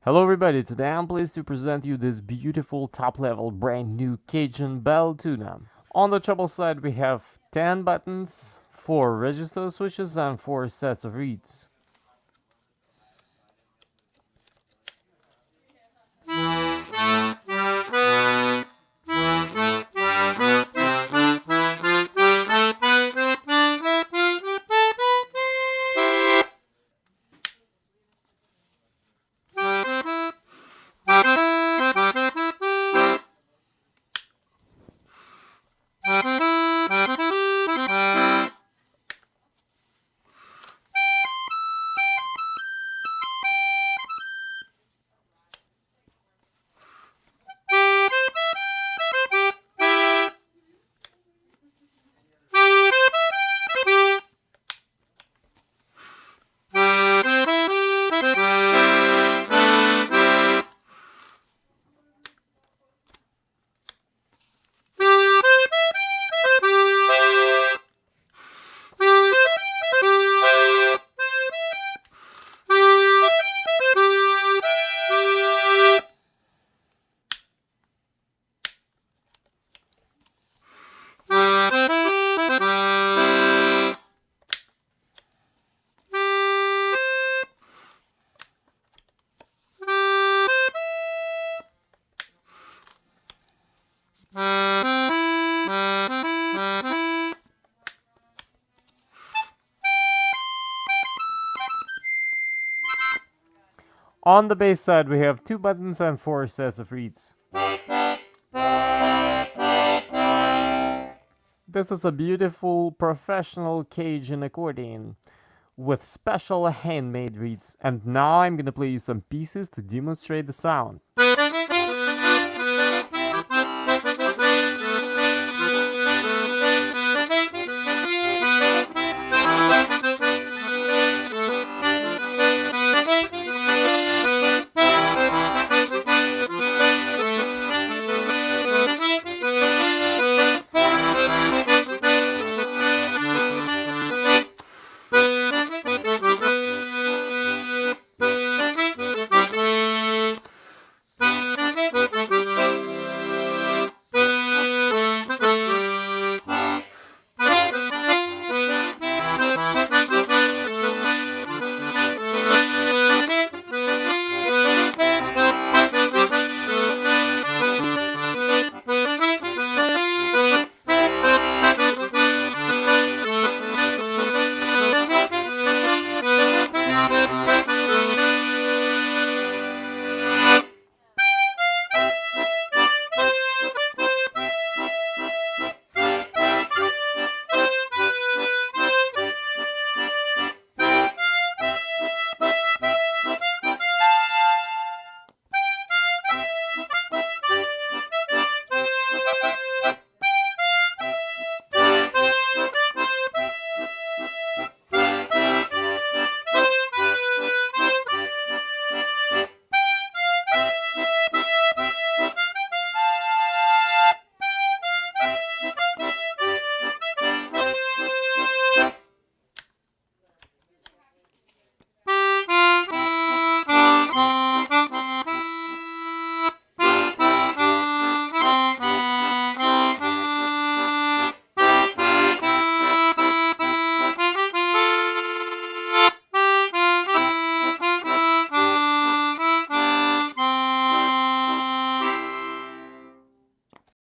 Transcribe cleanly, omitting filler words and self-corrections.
Hello everybody, today I'm pleased to present you this beautiful top-level brand new Cajun Beltuna. On the treble side we have 10 buttons, 4 register switches and 4 sets of reeds. On the bass side we have 2 buttons and 4 sets of reeds. This is a beautiful professional Cajun accordion with special handmade reeds, and now I'm gonna play you some pieces to demonstrate the sound.